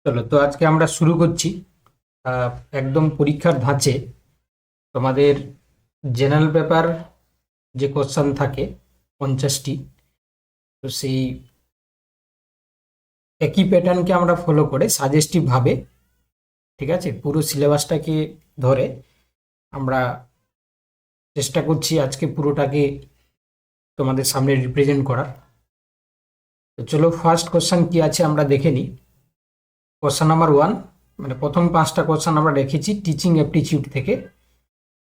চলো তো আজকে আমরা শুরু করছি আহ, একদম পরীক্ষার ধাঁচে তোমাদের জেনারেল পেপার যে কোশ্চেন থাকে 50টি। তো সেই একই প্যাটার্নকে আমরা ফলো করে সাজেস্টিভ ভাবে, ঠিক আছে, পুরো সিলেবাসটাকে ধরে আমরা চেষ্টা করছি আজকে পুরোটাকে তোমাদের সামনে রিপ্রেজেন্ট করার। তো চলো ফার্স্ট কোশ্চেন কি আছে আমরা দেখে নিই। কোশ্চেন নাম্বার 1, মানে প্রথম 5টা কোশ্চেন আমরা রেখেছি টিচিং অ্যাপটিটিউড থেকে।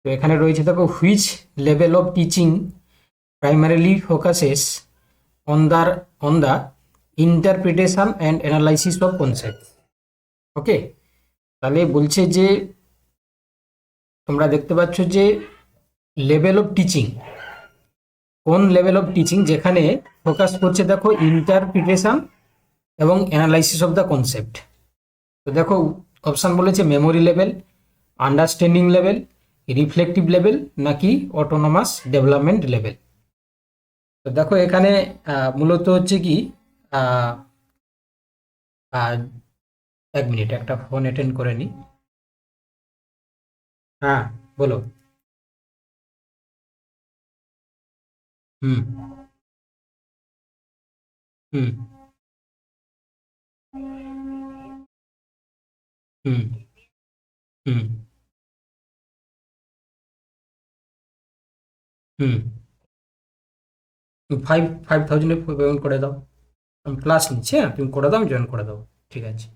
তো এখানে রয়েছে দেখো, which level of teaching primarily focuses on the interpretation and analysis of concepts. ওকে, তাহলে বলছে যে তোমরা দেখতে পাচ্ছ যে লেভেল অফ টিচিং, কোন লেভেল অফ টিচিং যেখানে ফোকাস করছে দেখো ইন্টারপ্রিটেশন এবং অ্যানালাইসিস অফ দ্য কনসেপ্ট। তো দেখো অপশান বলেছে memory level, understanding level, reflective level নাকি অটোনোমাস ডেভেলপমেন্ট লেভেল। তো দেখো এখানে মূলত হচ্ছে কি, আহ, আহ, এক মিনিট, একটা ফোন অ্যাটেন্ড করে নি। হ্যাঁ, বলো। হুম। হুম। হুম। হুম। হুম। 5,000 পেমেন্ট করে দাও। আমি ক্লাস নিচ্ছি, হ্যাঁ, তুমি করে দাও, আমি জয়েন করে দাও। ঠিক আছে।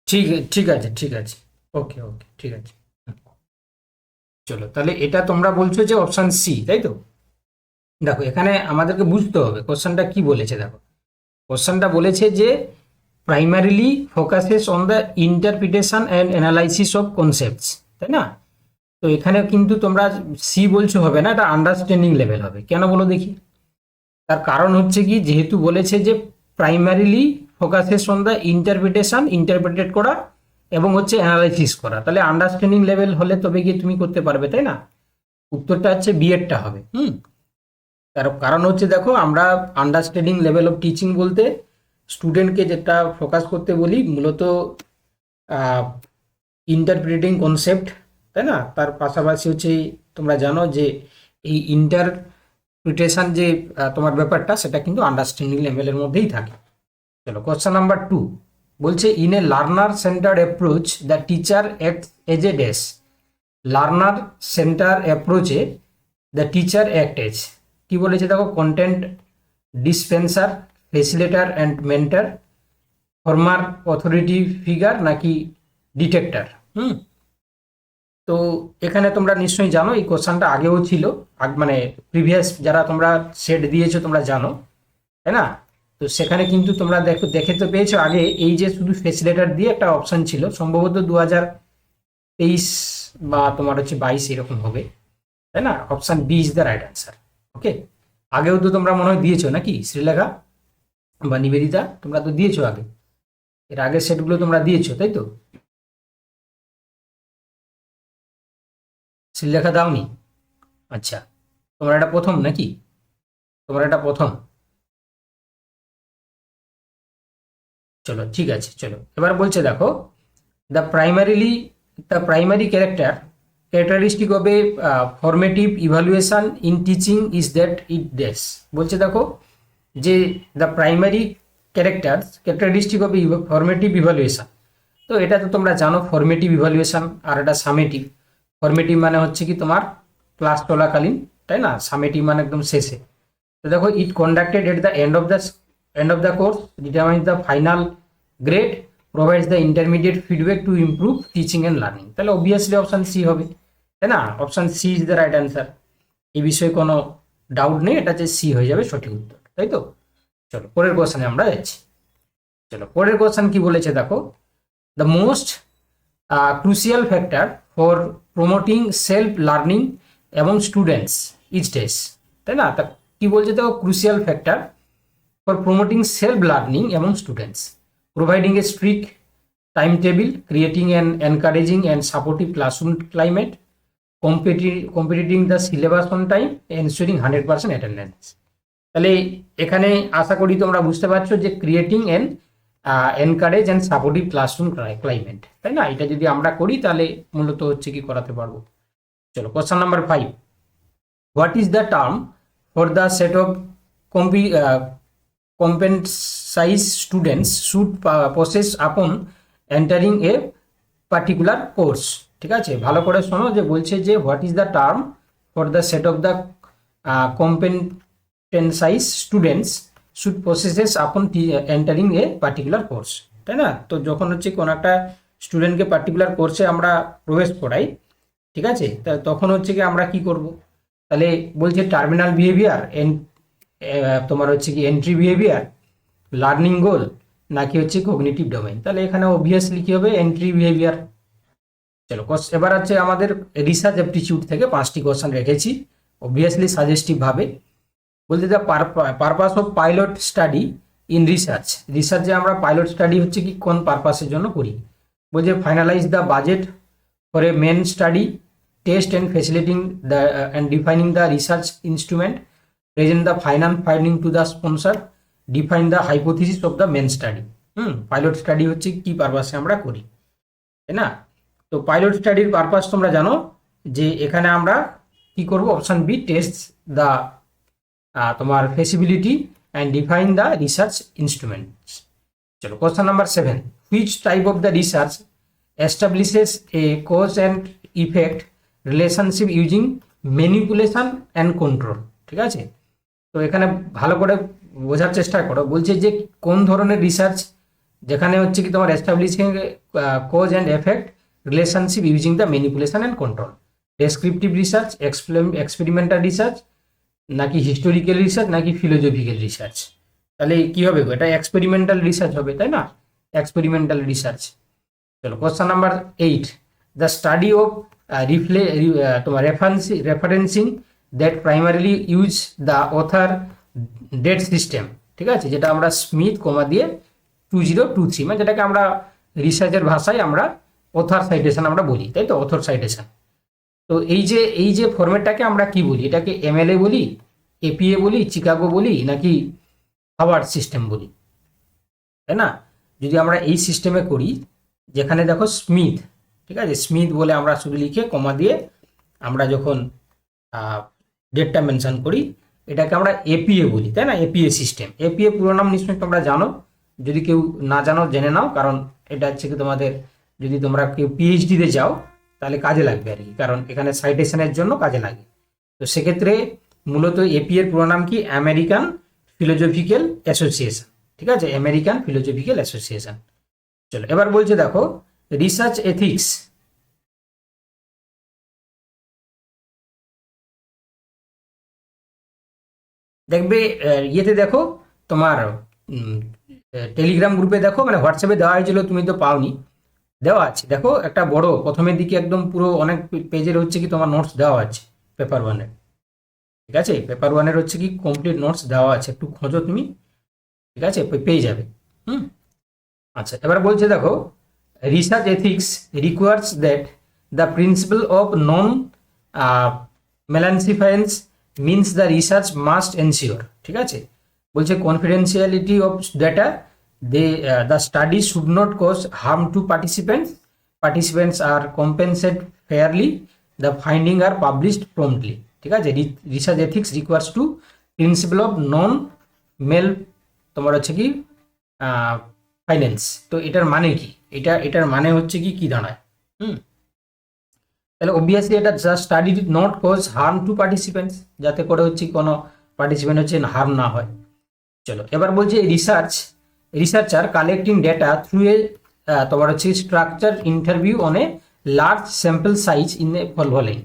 ঠিক আছে, ঠিক আছে। ওকে ওকে, ঠিক আছে। চলো তাহলে এটা তোমরা বলছো যে অপশন সি, তাই তো? দেখো এখানে আমাদেরকে বুঝতে হবে কোশ্চেনটা কি বলেছে। দেখো কোশ্চেনটা বলেছে যে primarily focuses on the interpretation and analysis of concepts, তাই না? তো এখানে কিন্তু তোমরা সি বলছো হবে না, এটা আন্ডারস্ট্যান্ডিং লেভেল হবে। কেন বলো দেখি? তার কারণ হচ্ছে কি, যেহেতু বলেছে যে primarily focuses on the interpretation, interpret করা এবং হচ্ছে অ্যানালাইসিস করা, তাহলে আন্ডারস্ট্যান্ডিং লেভেল হলে তবে গিয়ে তুমি করতে পারবে, তাই না? উত্তরটা হচ্ছে বিএডটা হবে। তার কারণ হচ্ছে দেখো, আমরা আন্ডারস্ট্যান্ডিং লেভেল অফ টিচিং বলতে স্টুডেন্টকে যেটা ফোকাস করতে বলি মূলত ইন্টারপ্রিটিং কনসেপ্ট, তাই না? তার পাশাপাশি হচ্ছে তোমরা জানো যে এই ইন্টারপ্রিটেশন যে তোমার ব্যাপারটা, সেটা কিন্তু আন্ডারস্ট্যান্ডিং লেভেলের মধ্যেই থাকে। চলো কোশ্চেন নাম্বার 2, বলছে in a learner centred approach the teacher act as a dash. Learner centre অ্যাপ্রোচে দ্য টিচার অ্যাক্ট এজ, কি বলেছে দেখো, content dispenser, facilitator and mentor, former authority figure নাকি ডিটেক্টর। হুম। তো এখানে তোমরা নিশ্চয়ই জানো, এই কোশ্চেনটা আগেও ছিল, মানে প্রিভিয়াস যারা তোমরা সেট দিয়েছো তোমরা জানো, তাই না? তো সেখানে কিন্তু তোমরা দেখে তো পেয়েছো আগে, এই যে শুধু ফেসিলেটার দিয়ে একটা অপশন ছিল, সম্ভবত 2023 বা তোমার হচ্ছে 22 এরকম হবে, তাই না? Option B is the right answer. Okay, আগেও তো তোমরা মনে হয় দিয়েছো নাকি, শ্রীলেখা বা নিবেদিতা, তোমরা তো দিয়েছো আগে, এর আগের সেটগুলো তোমরা দিয়েছো, তাই তো? শ্রীলেখা দাওনি? আচ্ছা, তোমার এটা প্রথম নাকি? তোমার এটা প্রথম? চলো ঠিক আছে, চলো এবার বলছে দেখো, the primarily the primary characteristic of A formative evaluation in teaching is that it dash. বলছে দেখো যে the primary characteristic of formative evaluation. তো এটা তো তোমরা জানো, ফর্মেটিভ ইভালুয়েশন আর এটা সামেটিভ। ফর্মেটিভ মানে হচ্ছে কি তোমার ক্লাস চলাকালীন, তাই না? সামেটিভ মানে একদম শেষে। তো দেখো, it conducted at the end of the course, determines the final grade, provides the intermediate feedback to improve teaching and learning. তাহলে অবভিয়াসলি অপশন সি হবে, তাই না? Option C is the right answer. এই বিষয়ে কোনো ডাউট নেই, এটা যে সি হয়ে যাবে সঠিক উত্তর, তাই তো? চলো পরের কোশ্চেনে আমরা যাচ্ছি। চলো পরের কোশ্চেন কি বলেছে দেখো, the most crucial factor for promoting self learning এবং স্টুডেন্টস ইজ ডেস, তাই না? তা কি বলছে দেখো, crucial factor for promoting self learning এবং students, providing a strict timetable, creating an encouraging and supportive classroom climate, completing the syllabus on time, ensuring 100% attendance. তাহলে এখানে আশা করি তোমরা বুঝতে পারছো যে creating N encourage and supportive classroom climate, তাই না? এটা যদি আমরা করি তাহলে মূলত হচ্ছে কি করাতে পারবো। চলো question number 5, what is the term for the set of compensized students should possess upon entering a particular course? ঠিক আছে, ভালো করে শোনো যে বলছে যে what is the term for the set of the compensized students should possess upon entering a particular course, তাই না? তো যখন হচ্ছে কোনো একটা স্টুডেন্টকে পার্টিকুলার কোর্সে আমরা প্রবেশ করাই, ঠিক আছে, তা তখন হচ্ছে কি আমরা কি করব? তাহলে বলছে টার্মিনাল বিহেভিয়ার, তোমার হচ্ছে কি এন্ট্রি বিহেভিয়ার, লার্নিং গোল, নাকি হচ্ছে কগনিটিভ ডোমেইন। তাহলে এখানে অবভিয়াসলি কি হবে? Entry behaviour. চলো এবার হচ্ছে আমাদের রিসার্চ অ্যাপটিটিউড থেকে 5টি কোশ্চেন রেখেছি অবভিয়াসলি সাজেস্টিভ ভাবে। বলতে the purpose of pilot study in research, রিসার্চে আমরা পাইলট স্টাডি হচ্ছে কি কোন পারপাসের জন্য করি? বলছে finalise the budget for a main study, test and facilitating the and defining the research instrument, present the final finding to the sponsor, define the hypothesis of the main study. Pilot study হচ্ছে কি পারপাসে আমরা করি, তাই না? তো pilot স্টাডির purpose তোমরা জানো যে এখানে আমরা কি করব? অপশন বি, টেস্ট দ্য তোমার feasibility and define the research instruments. চলো question number 7, which type of the research establishes a cause and effect relationship using manipulation and control? ঠিক আছে, তো এখানে ভালো করে বোঝার চেষ্টা করো। বলছে যে কোন ধরনের রিসার্চ যেখানে হচ্ছে কি তোমার establishing cause and effect relationship using the manipulation and control, descriptive research, experimental research, নাকি হিস্টোরিক্যাল রিসার্চ, নাকি ফিলোজফিক্যাল রিসার্চ? তাহলে কি হবে গো? এটা এক্সপেরিমেন্টাল রিসার্চ হবে, তাই না? Experimental research. চলো question number 8, the study of তোমার referencing that primarily use the author date system, ঠিক আছে, যেটা আমরা স্মিথ কমা দিয়ে 2023, মানে যেটাকে আমরা রিসার্চের ভাষায় আমরা অথার সাইটেশন আমরা বলি, তাই তো? Author citation. তো এই যে ফরম্যাটটাকে আমরা কি বলি? এটাকে এমএলএ বলি, এপিএ বলি, চিকাগো বলি, নাকি হাওয়ার্ড সিস্টেম বলি, তাই না? যদি আমরা এই সিস্টেমে করি, যেখানে দেখো স্মিথ, ঠিক আছে, স্মিথ বলে আমরা শুধু লিখে কমা দিয়ে আমরা যখন ডেটটা মেনশন করি, এটাকে আমরা এপিএ বলি, তাই না? APA system. এপিএ পুরো নাম নিশ্চয়ই তোমরা জানো, যদি কেউ না জানো জেনে নাও, কারণ এটা হচ্ছে কি তোমাদের যদি তোমরা কেউ পিএইচডিতে যাও তাহলে কাজে লাগবে আর কি, কারণ এখানে সাইটেশনের জন্য কাজে লাগে। তো সেক্ষেত্রে মূলত এপি এর পুরো নাম কি? আমেরিকান ফিলোজফিক্যাল অ্যাসোসিয়েশন, ঠিক আছে, আমেরিকান ফিলোজফিক্যাল অ্যাসোসিয়েশন। চলো এবার বলছে দেখো রিসার্চ এথিক্স, দেখবে ইয়েতে দেখো তোমার টেলিগ্রাম গ্রুপে দেখো, মানে হোয়াটসঅ্যাপে দেওয়া হয়েছিল, তুমি তো পাওনি, দেওয়া আছে দেখো একটা বড় প্রথমের দিকে একদম পুরো অনেক পেজের হচ্ছে কি তোমার নোটস দেওয়া আছে পেপার ওয়ানের, ঠিক আছে, পেপার ওয়ানের হচ্ছে কি কমপ্লিট নোটস দেওয়া আছে, একটু খোঁজো তুমি, ঠিক আছে, পেয়ে যাবে। আচ্ছা এবার বলছে দেখো research ethics requires that the principle of non maleficence means the research must ensure, ঠিক আছে, বলছে confidentiality of data, the study should not cause harm to participants are compensated fairly, the findings are published promptly, ঠিক আছে। Research ethics requires to principle of non male তোমার হচ্ছে কি finance. তো এটার মানে কি? এটার মানে হচ্ছে কি দাঁড়ায়? তাহলে অবভিয়াসলি এটা just study not cause harm to participants, যাতে করে হচ্ছে কোনো পার্টিসিপেন্ট হচ্ছে হার্ম না হয়। চলো এবার বলছে researcher collecting data through a তোমার হচ্ছে structure interview on a large sample size in a following,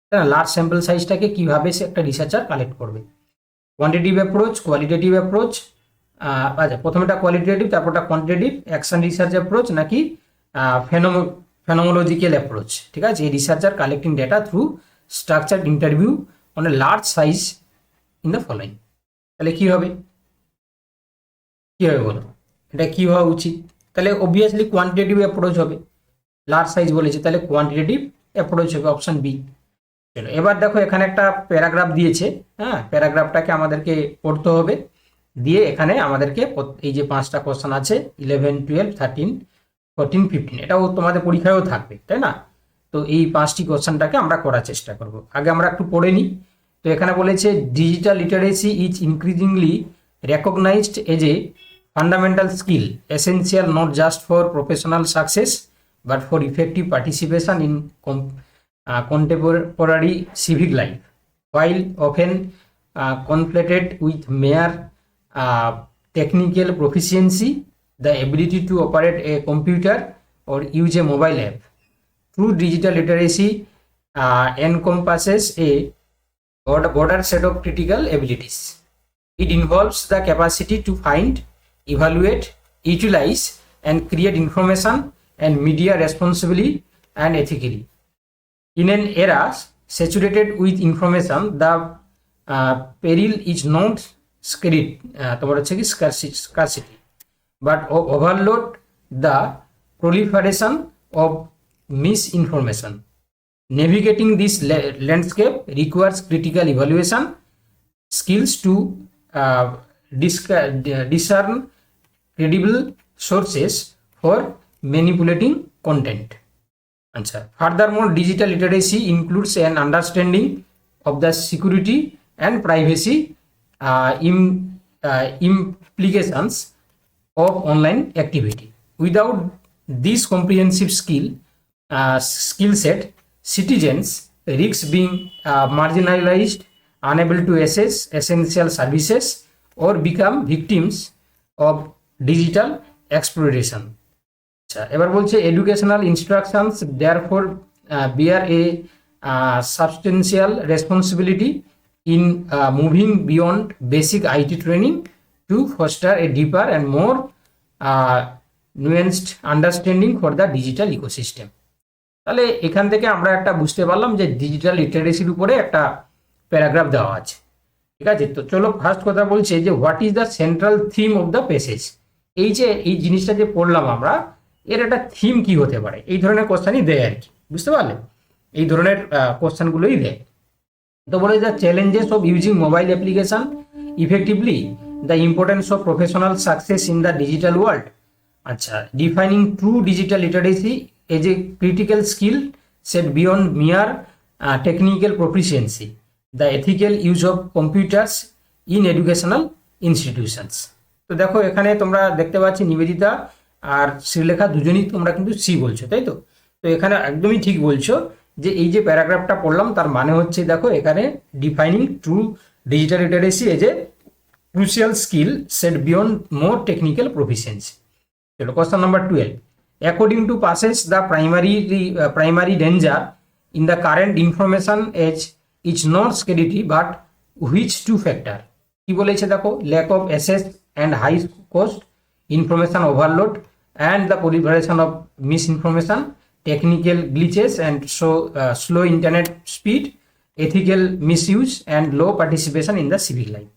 তাই না? লার্জ স্যাম্পল সাইজটাকে কিভাবে সে একটা রিসার্চার কালেক্ট করবে? কোয়ান্টিটিভ অ্যাপ্রোচ, কোয়ালিটেটিভ অ্যাপ্রোচ, আচ্ছা প্রথমেটা কোয়ালিটেটিভ তারপরটা কোয়ান্টিটেটিভ, অ্যাকশন রিসার্চ অ্যাপ্রোচ, নাকি ফেনোমোলজিক্যাল অ্যাপ্রোচ, ঠিক আছে। এই researcher collecting data through structure interview on a large size in the following, তাহলে কি হবে বলো? এটা কি হওয়া উচিত? তাহলে অবভিয়াসলি কোয়ান্টিটেটিভ অ্যাপ্রোচ হবে, লার্জ সাইজ বলেছে তাহলে কোয়ান্টিটেটিভ অ্যাপ্রোচ হবে, অপশন বি। চলো এবার দেখো এখানে একটা প্যারাগ্রাফ দিয়েছে। হ্যাঁ, প্যারাগ্রাফটাকে আমাদেরকে পড়তে হবে, দিয়ে এখানে আমাদেরকে এই যে 5টা কোশ্চেন আছে 11, 12, 13, 14, 15, এটাও তোমাদের পরীক্ষায়ও থাকবে, তাই না? তো এই 5টি কোশ্চেনটাকে আমরা করার চেষ্টা করব। আগে আমরা একটু পড়ে নিই। তো এখানে বলেছে digital literacy is increasingly recognised as a fundamental skill essential not just for professional success but for effective participation in contemporary civic life. While often conflated with mere technical proficiency, the ability to operate a computer or use a mobile app, true digital literacy encompasses a broader set of critical abilities. It involves the capacity to find, evaluate, utilize, and create information and media responsibly and ethically. In an era saturated with information, the peril is not scarcity, but overload, the proliferation of misinformation. Navigating this landscape requires critical evaluation skills to discern credible sources for manipulating content. Furthermore, digital literacy includes an understanding of the security and privacy implications of online activity. Without this comprehensive skill set, citizens risk being marginalized, unable to access essential services, or become victims of digital exploitation. এবার বলছে educational instructions therefore bear a substantial responsibility in moving beyond basic IT training to foster a deeper and more nuanced understanding for the digital ecosystem. তাহলে এখান থেকে আমরা একটা বুঝতে পারলাম যে ডিজিটাল লিটারেসির উপরে একটা প্যারাগ্রাফ দেওয়া আছে, ঠিক আছে? তো চলো ফার্স্ট কথা বলছে যে what is the central theme of the passage. এই যে এই জিনিসটা যে পড়লাম আমরা, এর একটা থিম কি হতে পারে, এই ধরনের কোশ্চেনই দেয় আর কি, বুঝতে পারলে? এই ধরনের কোশ্চেনগুলোই দেয়। তো বলে the challenges of using mobile application effectively, the importance of professional success in the digital world. আচ্ছা, defining true digital literacy as a critical skill set beyond mere technical proficiency, the ethical use of computers in educational institutions. তো দেখো এখানে তোমরা দেখতে পাচ্ছি নিবেদিতা আর শ্রীলেখা দুজনই তোমরা কিন্তু সি বলছো, তাই তো? তো এখানে একদমই ঠিক বলছো যে এই যে প্যারাগ্রাফটা পড়লাম তার মানে হচ্ছে দেখো এখানে defining true digital literacy as a crucial skill set beyond more technical proficiency. চলো question number 12, according to passes the primary danger in the current information age is not scarcity but which two factor. কি বলেছে দেখো, lack of access and high cost, information overload and the proliferation of misinformation, technical glitches and slow internet speed, ethical misuse and low participation in the civic life.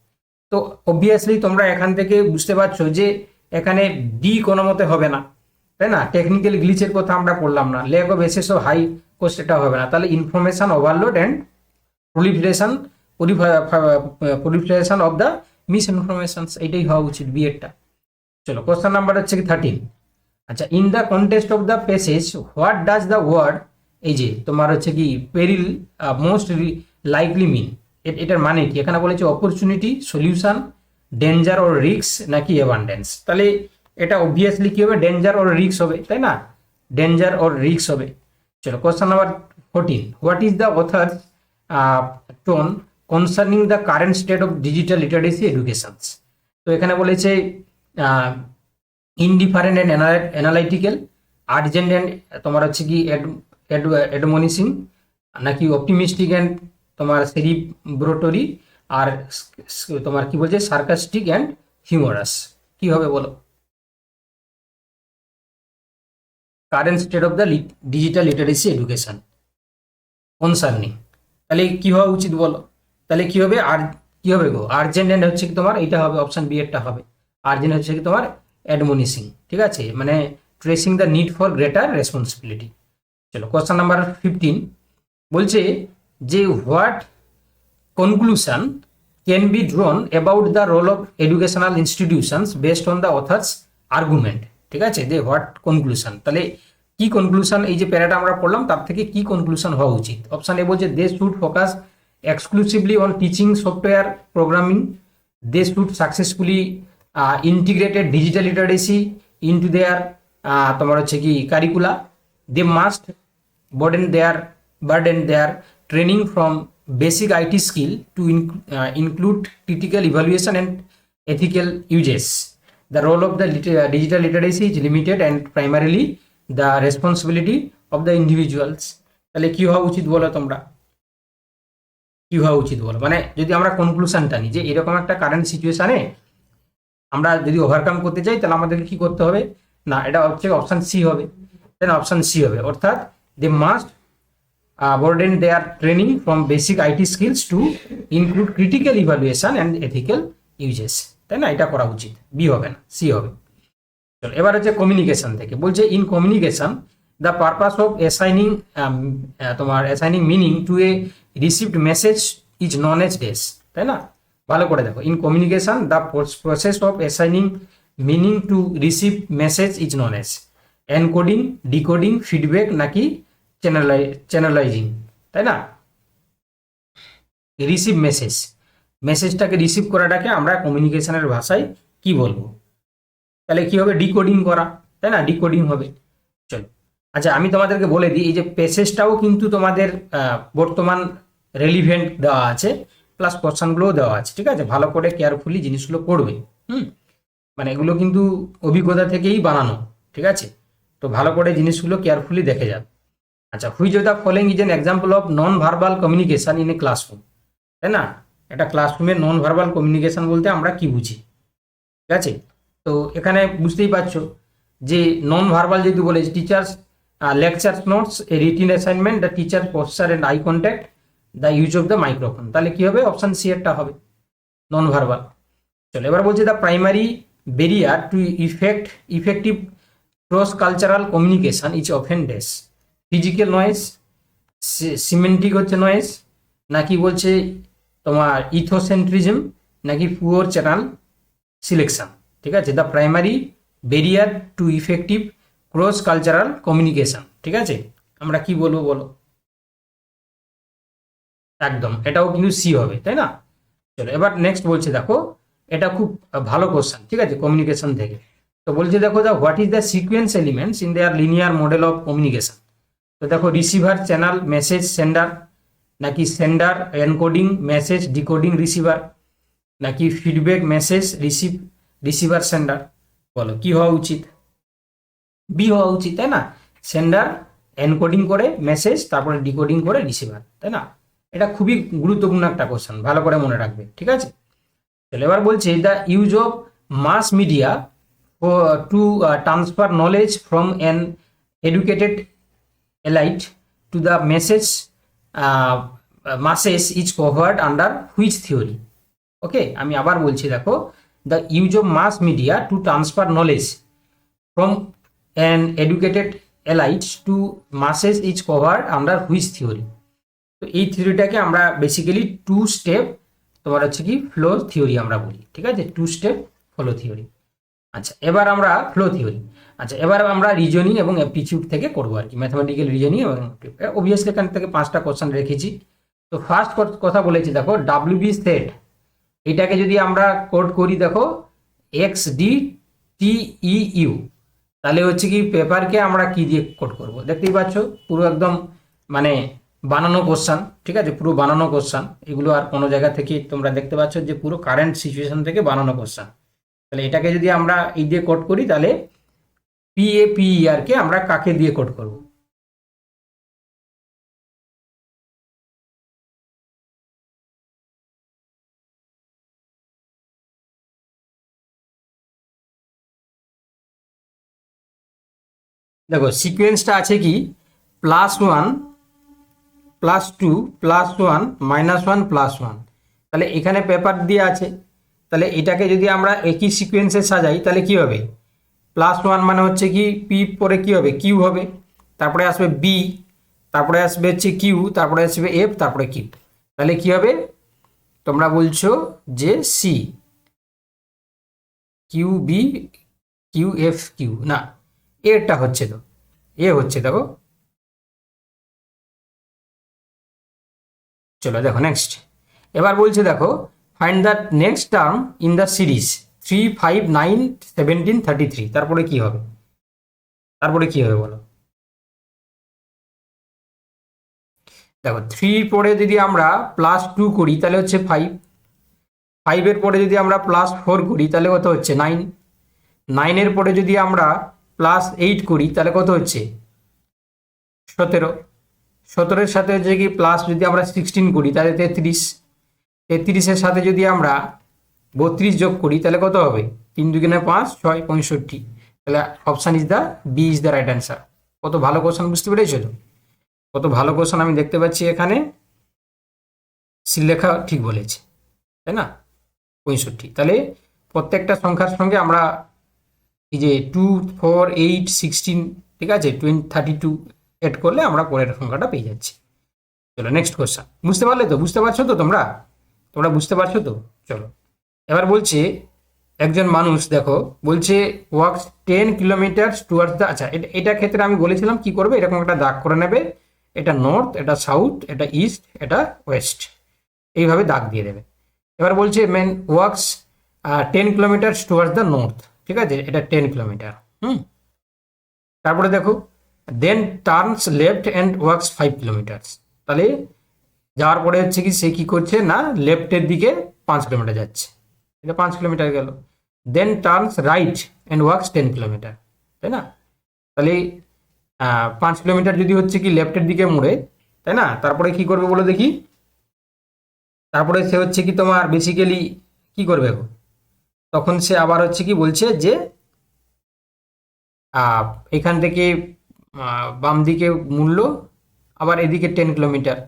তো obviously তোমরা এখান থেকে বুঝতে পারছো যে এখানে ডি কোনো মতে হবে না, তাই না? টেকনিক্যাল গ্লিচের কথা আমরা পড়লাম না, lack of access of high cost এটা হবে না, তাহলে information overload and proliferation of the misinformation, এইটাই হওয়া উচিত বি এরটা। চলো কোশ্চেন নাম্বার হচ্ছে কি 13। আচ্ছা, in the context of the passage what does the word, এই যে তোমার হচ্ছে কি পেরিল মোস্ট লাইকলি মিন, এটার মানে কি? এখানে বলেছে opportunity, solution, danger or risk নাকি অ্যাবান্ডেন্স। তাহলে এটা অবভিয়াসলি কি হবে, ডেঞ্জার অর রিস্ক হবে, তাই না? ডেঞ্জার অর রিস্ক হবে। চলো question number 14, what is the authors tone concerning the current state of digital literacy educations. তো এখানে বলেছে indifferent and analytical, urgent and তোমার হচ্ছে কি অ্যাডমনিশিং, নাকি অপটিমিস্টিক অ্যান্ড তোমার সেরিব্রোটরি, আর তোমার কি বলছে সার্কাস্টিক অ্যান্ড হিউমারাস। কি হবে বলো? Current state of the digital literacy education concerning, তাহলে কি হওয়া উচিত বলো? তাহলে কি হবে, আর কি হবে গো? আর্জেন্ট অ্যান্ড হচ্ছে কি তোমার এইটা হবে, অপশন বি এরটা হবে। আর্জেন্ট হচ্ছে কি তোমার অ্যাডমনিশিং, ঠিক আছে, মানে tracing the need for greater responsibility. চলো কোশ্চেন নাম্বার 15 বলছে যে what conclusion can be drawn about the role of educational institutions based on the author's argument, ঠিক আছে, যে হোয়াট কনক্লুশন, তাহলে কি কনক্লুশন, এই যে প্যারাটা আমরা পড়লাম তার থেকে কি কনক্লুশন হওয়া উচিত। অপশন এ বলছে they should focus exclusively on teaching software programming, they should successfully integrated digital literacy into their তোমার হচ্ছে কি curricula, they must burden their training from basic IT skill to include critical evaluation and ethical uses. The role of the digital literacy is limited and primarily the responsibility of the individuals. তাহলে কি হওয়া উচিত বলো তোমরা, কি হওয়া উচিত বলো, মানে যদি আমরা কনক্লুশনটা নিই যে এরকম একটা কারেন্ট সিচুয়েশনে আমরা যদি ওভারকাম করতে চাই তাহলে আমাদেরকে কি করতে হবে, না এটা হচ্ছে অপশন সি হবে, তাই না, অপশন সি হবে, অর্থাৎ they must broaden their training from basic IT skills to include critical evaluation and ethical uses, তাই না, এটা করা উচিত, বি হবে না, সি হবে। চলো এবার হচ্ছে কমিউনিকেশন থেকে বলছে in communication the purpose of assigning তোমার assigning meaning to a received message is known as dash, তাই না, ভালো করে দেখো, in communication the process of assigning meaning to receive message is known as encoding, decoding, feedback নাকি channelizing, তাই না, receive মেসেজটাকে receive করাটাকে আমরা কমিউনিকেশনের ভাষায় কি বলবো, তাহলে কি হবে, ডিকোডিং করা, তাই না, ডিকোডিং হবে। চলো আচ্ছা আমি তোমাদেরকে বলে দিই এই যে প্যাসেজটাও কিন্তু তোমাদের বর্তমান রেলিভেন্ট দেওয়া আছে, প্লাস কোশ্চেনগুলোও দেওয়া আছে, ঠিক আছে, ভালো করে কেয়ারফুলি জিনিসগুলো পড়বে, মানে এগুলো কিন্তু অভিজ্ঞতা থেকেই বানানো, ঠিক আছে, তো ভালো করে জিনিসগুলো কেয়ারফুলি দেখে যাবে। আচ্ছা which of the following is an example of non verbal communication in a classroom, তাই না, একটা ক্লাসরুমের নন ভার্বাল কমিউনিকেশন বলতে আমরা কি বুঝি, ঠিক আছে, তো এখানে বুঝতেই পারছো যে নন ভার্বাল যেহেতু বলেছি teachers lecture notes, A written assignment, the teacher poster and eye contact, the use of the microphone, তাহলে কি হবে, অপশন সি এরটা হবে নন ভার্বাল। চলো এবার বলছে the primary barrier to effective cross cultural communication is often ডেস, physical noise, semantic হচ্ছে noise, নাকি বলছে তোমার ইথোসেন্ট্রিজম, নাকি পুয়ার চ্যানেল সিলেকশন, ঠিক আছে, the primary barrier to effective cross cultural communication, ঠিক আছে, আমরা কি বলবো বলো, একদম এটাও কিন্তু সি হবে, তাই না। চলো এবার নেক্সট বলছে দেখো এটা খুব ভালো কোশ্চেন, ঠিক আছে, কমিউনিকেশন থেকে, তো বলছে দেখো the what is the sequence elements in their linear model of communication, তো দেখো রিসিভার চ্যানেল মেসেজ সেন্ডার, নাকি sender encoding message decoding receiver, নাকি ফিডব্যাক মেসেজ রিসিভার সেন্ডার, বলো কি হওয়া উচিত, বি হওয়া উচিত, তাই না, সেন্ডার এনকোডিং করে মেসেজ তারপরে ডিকোডিং করে রিসিভার, তাই না, এটা খুবই গুরুত্বপূর্ণ একটা কোশ্চেন, ভালো করে মনে রাখবে, ঠিক আছে। তাহলে এবার বলছে the use of mass media to transfer knowledge from an educated elite to the masses is covered under which theory, okay আমি আবার বলছি দেখো the use of mass media to transfer knowledge from an educated elite to masses is covered under which theory, তো এই থিওরিটাকে আমরা basically two step তোমার হচ্ছে কি ফ্লো থিওরি আমরা বলি, ঠিক আছে, টু স্টেপ ফ্লো থিওরি। আচ্ছা এবার আমরা ফ্লো থিওরি, আচ্ছা এবার আমরা রিজনিং এবং অ্যাপটিটিউড থেকে করবো আর কি, ম্যাথমেটিক্যাল রিজনিং এবং অবভিয়াসলি এখান থেকে 5টা কোশ্চেন রেখেছি। তো ফার্স্ট কথা বলেছি দেখো ডাব্লিউবি সেট, এটাকে যদি আমরা কোড করি দেখো X D T E U, তাহলে হচ্ছে কি পেপারকে আমরা কি দিয়ে কোড করব, দেখতেই পাচ্ছ পুরো একদম মানে বানানো কোশ্চেন, ঠিক আছে, পুরো বানানো কোশ্চেন, এগুলো আর কোনো জায়গা থেকে তোমরা দেখতে পাচ্ছ যে পুরো কারেন্ট সিচুয়েশন থেকে বানানো কোশ্চেন। তাহলে এটাকে যদি আমরা এই দিয়ে কোড করি তাহলে PAPER কে আমরা কাকে দিয়ে কোড করব, দেখো সিকোয়েন্সটা আছে কি +1 +2 +1 -1 +1, তাহলে এখানে পেপার দিয়ে আছে, তাহলে এটাকে যদি আমরা একই সিকোয়েন্সে সাজাই তাহলে কি হবে, +1 মানে হচ্ছে কি পি পরে কি হবে কিউ হবে, তারপরে আসবে বি, তারপরে আসবে হচ্ছে কিউ, তারপরে আসবে এফ, তারপরে কিউ। তাহলে কি হবে? তোমরা বলছো যে C, Q B, Q F Q, না এটা হচ্ছে, তো এ হচ্ছে, দেখো। চলো দেখো নেক্সট। এবার বলছে দেখো, find the next term in the series 3, 5, 9, 17, 33। তারপরে কি হবে? তারপরে কি হবে বলো? দেখো, 3 পরে যদি আমরা +2 করি তাহলে হচ্ছে 5, 5-এর পরে যদি আমরা +4 করি তাহলে কত হচ্ছে? 9, 9-এর পরে যদি আমরা +8 করি তাহলে কত হচ্ছে? 17, 17-এর সাথে হচ্ছে কি প্লাস যদি আমরা 16 করি তাহলে 33, 33-এর সাথে যদি আমরা 32 যোগ করি তাহলে কত হবে? 3 2 5, 6, 65। তাহলে option is the B is the right answer. কত ভালো কোশ্চেন, বুঝতে পেরেছো তো? কত ভালো কোশ্চেন আমি দেখতে পাচ্ছি এখানে। শ্রীলেখা ঠিক বলেছে, তাই না? 65। তাহলে প্রত্যেকটা সংখ্যার সঙ্গে আমরা এই যে 2, 4, 8, 16, ঠিক আছে, 20, 32 এড করলে আমরা পরের সংখ্যাটা পেয়ে যাচ্ছি। চলো নেক্সট কোশ্চেন। বুঝতে পারলে তো? বুঝতে পারছো তো তোমরা? তোমরা বুঝতে পারছো তো? চলো এবার বলছে, একজন মানুষ দেখো বলছে ওয়াক্স 10 কিলোমিটার টুয়ার্ডস দ্য, আচ্ছা এটা ক্ষেত্রে আমি বলেছিলাম কি করবে, এরকম একটা দাগ করে নেবে। এটা নর্থ, এটা সাউথ, এটা ইস্ট, এটা ওয়েস্ট, এইভাবে দাগ দিয়ে দেবে। এবার বলছে man walks 10 kilometre towards the north, ঠিক আছে, এটা 10 কিলোমিটার। তারপরে দেখো, then turns left and walks 5 kilometre. তাহলে যাওয়ার পরে হচ্ছে কি সে কি করছে না, লেফটের দিকে 5 কিলোমিটার যাচ্ছে, এটা 5 কিলোমিটার গেল। Then turns right and walks 10 kilometre, তাই না? তাহলে 5 কিলোমিটার যদি হচ্ছে কি লেফটের দিকে মুড়ে, তাই না, তারপরে কি করবে বলো দেখি? তারপরে সে হচ্ছে কি তোমার বেসিক্যালি কি করবে গো? তখন সে আবার হচ্ছে কি বলছে যে এখান থেকে বাম দিকে মুড়লো, আবার এদিকে 10 কিলোমিটার,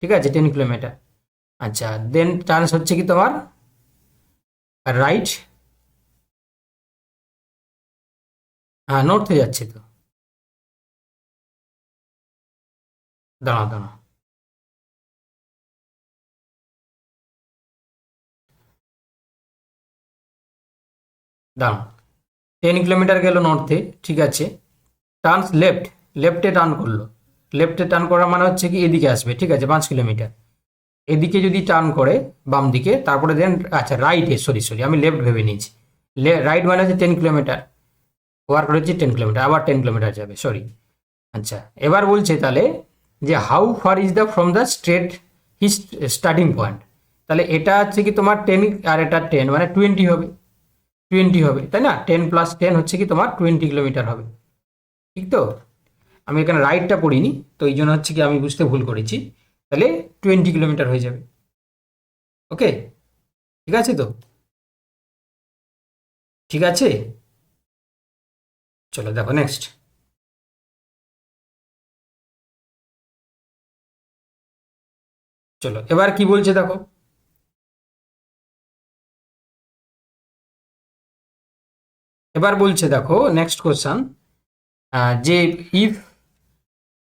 ঠিক আছে, 10 কিলোমিটার। আচ্ছা, দেন চান্স হচ্ছে কি তোমার রাইট, হ্যাঁ নর্থে যাচ্ছে তো। দাঁড়াও দাঁড়াও, দাঁড়াও, 10 কিলোমিটার গেল নর্থে, ঠিক আছে, টার্নস লেফট, লেফটে টার্ন করলো। লেফটে টার্ন করা মানে হচ্ছে কি এদিকে আসবে, ঠিক আছে, 5 কিলোমিটার। এদিকে যদি টার্ন করে বাম দিকে, তারপরে দেন আচ্ছা রাইটে, সরি সরি আমি লেফট ভেবে নিয়েছি। রাইট মানে হচ্ছে 10 কিলোমিটার, ওয়ার্ক হচ্ছে 10 কিলোমিটার, আবার 10 কিলোমিটার যাবে, সরি। আচ্ছা, এবার বলছে তাহলে যে how far is the from the straight his starting point. তাহলে এটা হচ্ছে কি তোমার 10 আর এটা 10 মানে 20 হবে, 20 হবে, তাই না? 10 + 10 হচ্ছে কি তোমার 20 কিলোমিটার হবে, ঠিক তো? আমি এখানে রাইটটা পড়িনি, তো এই জন্য হচ্ছে কি আমি বুঝতে ভুল করেছি। তাহলে 20 কিলোমিটার হয়ে যাবে। ওকে, ঠিক আছে তো? ঠিক আছে, চলো দেখো নেক্সট। চলো এবার কি বলছে দেখো। এবার বলছে দেখো নেক্সট কোশ্চেন, যে if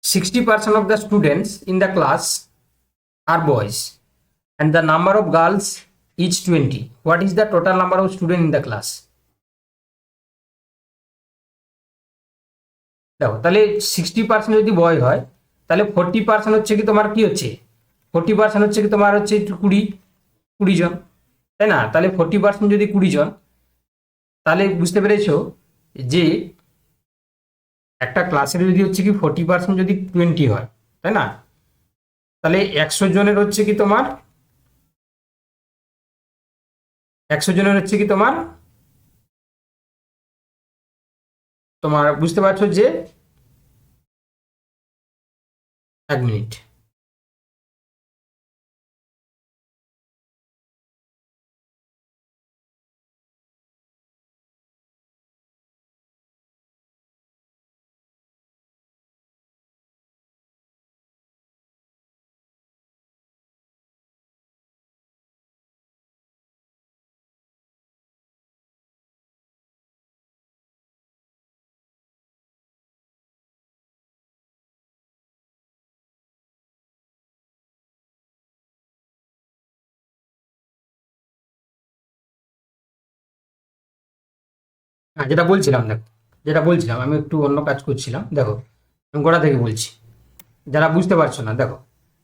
60% of the students in the class are boys and the number of girls is 20, what is the total number of students in the class? দেখো তাহলে 60% যদি বয় হয় তাহলে 40% হচ্ছে কি তোমার কি হচ্ছে, 40% হচ্ছে কি তোমার হচ্ছে 20 জন, তাই না? তাহলে 40% যদি 20 জন, তাহলে বুঝতে পেরেছো যে একটা ক্লাসের যদি হচ্ছে কি 40% যদি 20 হয়, তাই না, তাহলে 100 জনের হচ্ছে কি তোমার, 100 জনের হচ্ছে কি তোমার, তোমার বুঝতে পারছো যে 1 মিনিট। হ্যাঁ, যেটা বলছিলাম দেখো, যেটা বলছিলাম আমি একটু অন্য কাজ করছিলাম, দেখো আমি গোড়া থেকে বলছি, যারা বুঝতে পারছো না দেখো,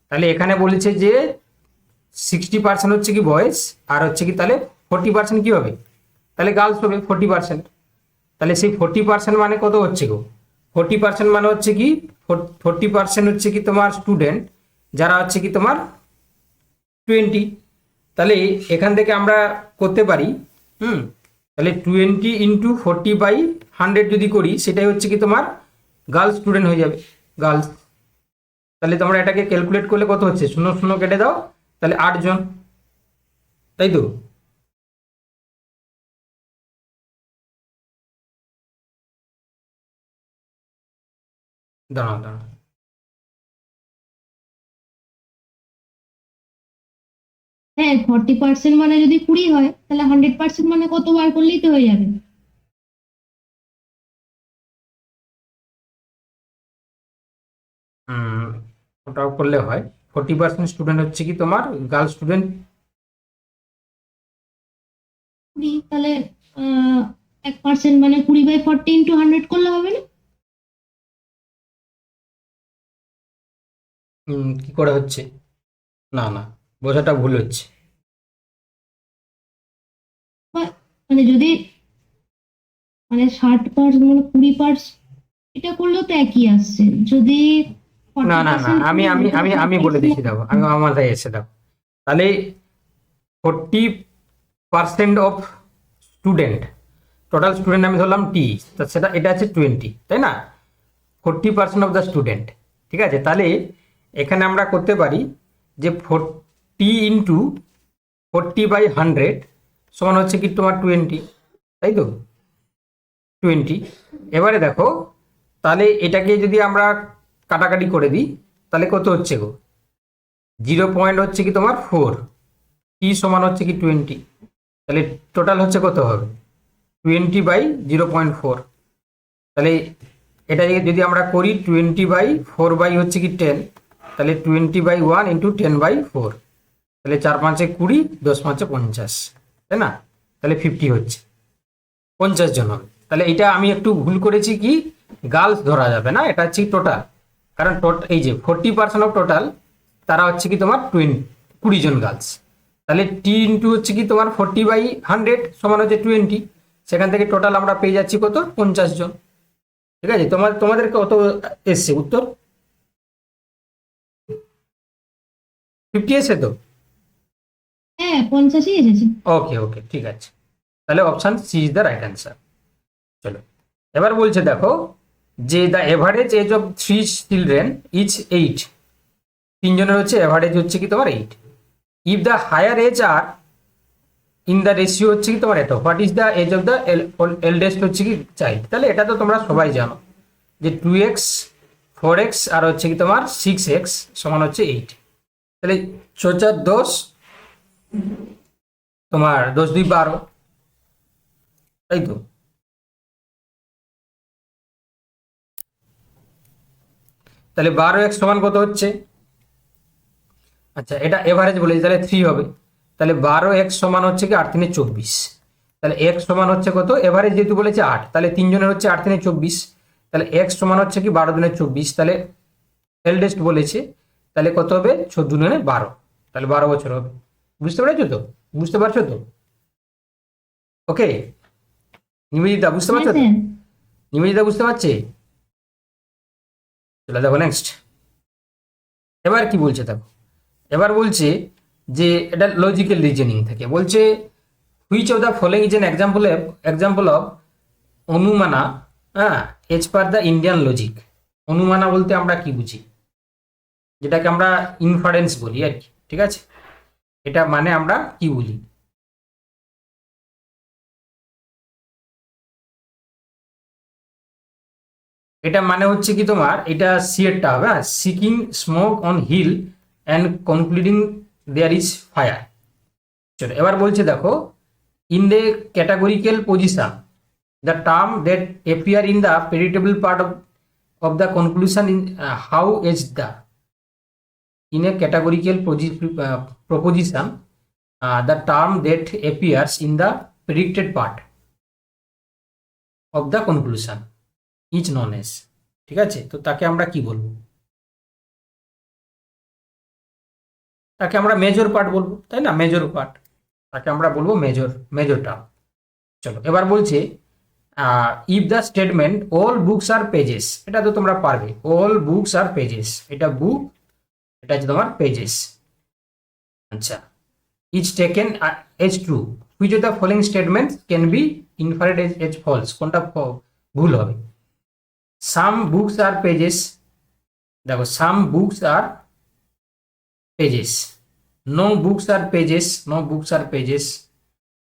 তাহলে এখানে বলেছে যে 60% হচ্ছে কি বয়েজ, আর হচ্ছে কি তাহলে 40% কি হবে, তাহলে গার্লস হবে 40%। তাহলে সেই 40% মানে কত হচ্ছে গো, 40% মানে হচ্ছে কি, 40% হচ্ছে কি তোমার স্টুডেন্ট, যারা হচ্ছে কি তোমার 20। তাহলে এখান থেকে আমরা করতে পারি, হুম, তাহলে 20 × 40/100 যদি করি, সেটাই হচ্ছে কি তোমার গার্লস স্টুডেন্ট হয়ে যাবে, গার্লস। তাহলে তোমরা এটাকে ক্যালকুলেট করলে কত হচ্ছে, 0 0 কেটে দাও, তাহলে 8 জন, তাই তো? দাঁড়াও দাঁড়াও, হ্যাঁ, 40% মানে যদি 20 হয়, তাহলে 100% মানে কতবার করলেই তো হয়ে যাবে। ওটাও করলে হয়। 40% স্টুডেন্ট হচ্ছে কি তোমার গার্ল স্টুডেন্ট। 20, তাহলে 1% মানে 20/40 × 100 করলে হবে না? কি করে হচ্ছে, না না, বোঝাটা ভুল হচ্ছে। বা মানে যদি মানে 60% মানে 20%, এটা করলেও তো একই আসছে। যদি না ফর্টি না না, পার্সেন্ট আমি কুড়ি হয় আমি তাহলে আমি ষাট আমি বলে পার্সেন্ট দিচ্ছি, দেখো আমি আমার মাথায় এসে দেখো, তাহলে 40% অফ স্টুডেন্ট, টোটাল স্টুডেন্ট আমি ধরলাম টি, তা সেটা এটা আছে 20, তাই না? 40% অফ দ্য স্টুডেন্ট, ঠিক আছে? তাহলে এখানে আমরা করতে পারি যে 40 × 40/100 সমান হচ্ছে কি তোমার 20, তাই তো? 20। এবারে দেখো, তাহলে এটাকে যদি আমরা কাটাকাটি করে দিই, তাহলে কত হচ্ছে গো, 0 পয়েন্ট হচ্ছে কি তোমার 4, টি সমান হচ্ছে কি 20, তাহলে টোটাল হচ্ছে কত হবে, 20/0.4। তাহলে এটা যদি আমরা করি 20/4 হচ্ছে কি 10, তাহলে 20/1 × 10/4, তাহলে 4×5 = 20, 10×5 = 50, তাই না? তাহলে 50 হচ্ছে, 50 জন হবে। তাহলে এটা আমি একটু ভুল করেছি, কি গার্লস ধরা যাবে না, এটা হচ্ছে টোটাল, কারণ এই যে 40% অফ টোটাল, তারা হচ্ছে কি তোমার 20 জন গার্লস। তাহলে টি ইন্টু হচ্ছে কি তোমার 40/100 সমান হচ্ছে 20, সেখান থেকে টোটাল আমরা পেয়ে যাচ্ছি কত, 50 জন। ঠিক আছে, তোমাদের কত এসছে উত্তর, 50 এসে তো? হ্যাঁ, 50ই এসেছে। ওকে ওকে, ঠিক আছে, তাহলে option C is the right answer. চলো, এবার বলছে দেখো, যে the average age of 3 children is 8, 3 জনের হচ্ছে এভারেজ হচ্ছে কি তোমার 8, if the higher age are in the ratio হচ্ছে কি তোমার এত, what is the age of the eldest হচ্ছে কি চাইল্ড। তাহলে এটা তো তোমরা সবাই জানো যে 2x, 4x আর হচ্ছে কি তোমার 6x সমান হচ্ছে 8। তাহলে 4×4 = 10, তোমার 10×2 = 12, তাই তো? তাহলে 12x সমান কত হচ্ছে, আচ্ছা এটা এভারেজ বলেছি, তাহলে 3 হবে। তাহলে 12x সমান হচ্ছে কি 8×3 = 24, তাহলে x সমান হচ্ছে কত, এভারেজ যেহেতু বলেছে 8, তাহলে 3 জনের হচ্ছে 8×3 = 24, তাহলে x সমান হচ্ছে কি 12×2 = 24, তাহলে এলডেস্ট বলেছে, তাহলে কত হবে, 14×12, তাহলে 12 বছর হবে। বুঝতে পেরেছো তো, বুঝতে পারছো তো? ওকে, নিবেদিতা বুঝতে হ্যাঁ পারছো তো? স্যার। নিবেদিতা বুঝতে পারছে? চলে দেখো নেক্সট, এবার কি বলছে দেখো, এবার বলছে যে এটা লজিক্যাল রিজনিং থেকে বলছে, which of the following is an example of anumana, হ্যাঁ, as per the Indian logic. Anumana বলতে আমরা কি বুঝি, যেটাকে আমরা ইনফারেন্স বলি আর কি, ঠিক আছে? এটা মানে আমরা কি বলি, এটা মানে হচ্ছে কি তোমার, এটা সিয়েরটা হবে, হ্যাঁ, seeking smoke on hill and concluding there is fire. চলো এবার বলছে দেখো, in the categorical position the term that appear in the predictable part of the conclusion in how is the in a categorical proposition, the term that appears in the predicted part, of the conclusion is non S. ঠিক আছে, তো তাকে আমরা কি বলবো? তাকে আমরা major part বলবো, তাই না? মেজর পার্ট, তাকে আমরা বলবো মেজর টার্ম। চলো এবার বলছে if the statement all books are pages, এটা তো তোমরা পারবে, অল বুকস আর পেজেস, এটা বুক, এটা হচ্ছে তোমার পেজেস। আচ্ছা, is taken as true, which of the following statement can be inferred as false, কোনটা ভুল হবে? সাম বুকস আর পেজেস, দেখো some books are pages, no books are pages, no books are pages,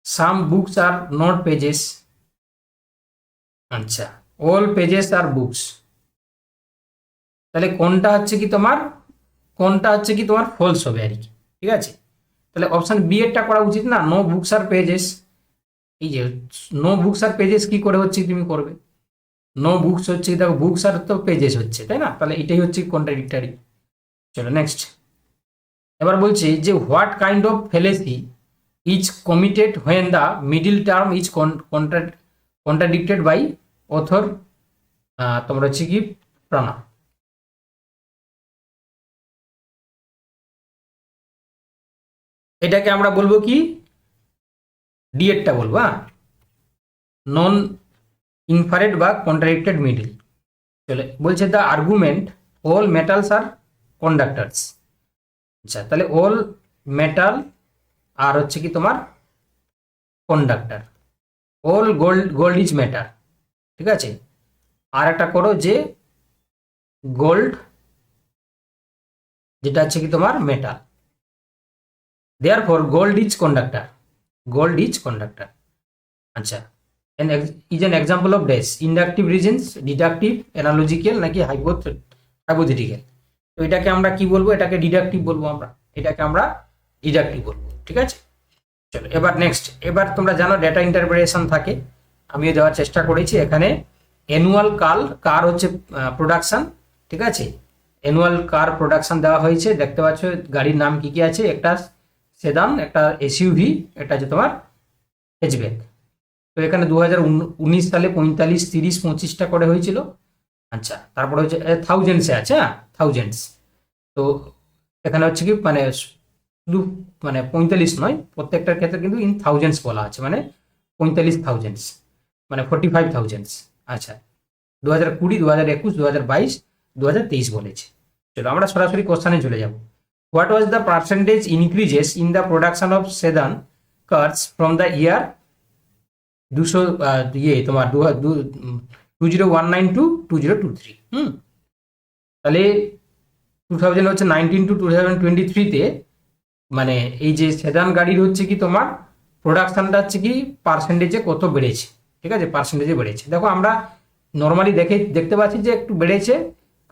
some books are not pages, আচ্ছা all pages are books. তাহলে কোনটা হচ্ছে কি তোমার ফলস হবে আর কি। ঠিক আছে, তাহলে অপশন বি এরটা করা উচিত না, নো বুকস আর পেজেস। এই যে নো বুকস আর পেজেস কি করে হচ্ছে তুমি করবে? নো বুকস হচ্ছে, দেখো বুকস আর তো পেজেস হচ্ছে, তাই না? তাহলে এটাই হচ্ছে কন্ট্রাডিক্টরি। চলো নেক্সট, এবার বলছি যে what kind of fallacy is committed when the middle term is contradicted by author, তোমরা হচ্ছে কি প্রাণা। এটাকে আমরা বলবো কি, ডিএডটা বলবো, হ্যাঁ, নন ইনফারেড বা কন্ট্রাডিক্টেড মিডিল। চলে বলছে the argument all metals are conductors. আচ্ছা, তাহলে অল মেটাল আর হচ্ছে কি তোমার conductor, all gold is matter. ঠিক আছে, আর একটা করো যে গোল্ড, যেটা হচ্ছে কি তোমার metal, therefore gold is conductor, gold is conductor. আচ্ছা, is an example of dash, inductive reasons, deductive, analogical নাকি হাইপোথেটিক্যাল। তো এটাকে আমরা কি বলবো? এটাকে ডিডাকটিভ বলবো আমরা, এটাকে আমরা ডিডাকটিভ বলবো। ঠিক আছে, চলো এবার নেক্সট, এবার তোমরা জানো ডেটা ইন্টারপ্রিটেশন থাকে, আমিও দেওয়ার চেষ্টা করেছি এখানে। অ্যানুয়াল কার হচ্ছে প্রোডাকশন, ঠিক আছে, অ্যানুয়াল কার প্রোডাকশন দেওয়া হয়েছে, দেখতে পাচ্ছ গাড়ির নাম কি কি আছে, একটা সেদান, একটা এসইউভি, এটা হচ্ছে তোমার হ্যাচব্যাক। তো এখানে 2019 সালে 45, 30, 25টা করে হয়েছিল। আচ্ছা, তারপরে হচ্ছে থাউজেন্ডসে আছে, হ্যাঁ থাউজেন্ডস। তো এখানে হচ্ছে কি মানে শুধু মানে 45 নয়, প্রত্যেকটার ক্ষেত্রে কিন্তু ইন থাউজেন্ডস বলা আছে, মানে 45,000, মানে 45,000। আচ্ছা, 2020, 2021, 2022, 2023 বলেছে। চলো আমরা সরাসরি কোশ্চানে চলে যাব। What was the percentage increases in the production of sedan cars from the year 2019 to 2023? তাহলে 2000 হচ্ছে 19 টু 2023-তে, মানে এই যে সেদান গাড়ির হচ্ছে কি তোমার প্রোডাকশনটা হচ্ছে কি পার্সেন্টেজে কত বেড়েছে। ঠিক আছে, পার্সেন্টেজে বেড়েছে। দেখো আমরা নর্মালি দেখতে পাচ্ছি যে একটু বেড়েছে,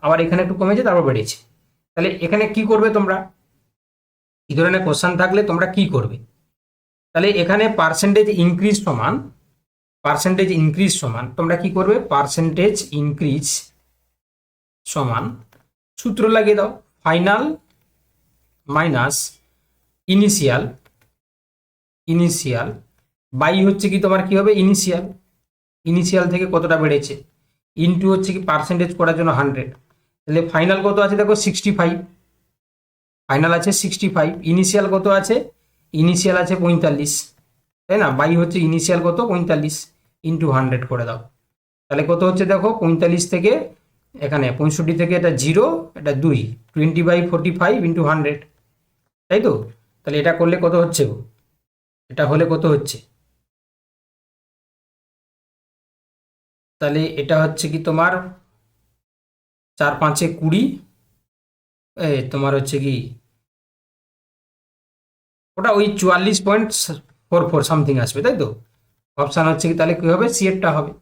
আবার এখানে একটু কমেছে, তারপর বেড়েছে। তাহলে এখানে কি করবে তোমরা? এই ধরনের কোশ্চেন থাকলে তোমরা কি করবে? তাহলে এখানে পার্সেন্টেজ ইনক্রিজ সমান তোমরা কি করবে? পার্সেন্টেজ ইনক্রিজ সমান সূত্র লাগিয়ে দাও, ফাইনাল মাইনাস ইনিশিয়াল বাই হচ্ছে কি তোমার কি হবে ইনিশিয়াল থেকে কতটা বেড়েছে, ইনটু হচ্ছে কি পার্সেন্টেজ করার জন্য 100। তাহলে ফাইনাল কত আছে দেখো 65, ফাইনাল আছে 65, ইনিশিয়াল কত আছে? ইনিশিয়াল আছে 45, তাই না? বাই হচ্ছে ইনিশিয়াল কত 45 ইন্টু 100 করে দাও। তাহলে কত হচ্ছে দেখো 45 থেকে এখানে 65 থেকে এটা 0, এটা 2, 20/45 ইন্টু 100, তাই তো? তাহলে এটা করলে কত হচ্ছে? এটা হলে কত হচ্ছে? তাহলে এটা হচ্ছে কি তোমার 4 5 20, তোমার হচ্ছে কি ওটা ওই 44.44 সামথিং আসবে, তাই তো? অপশান হচ্ছে কি তাহলে কি হবে? সিএরটা হবে।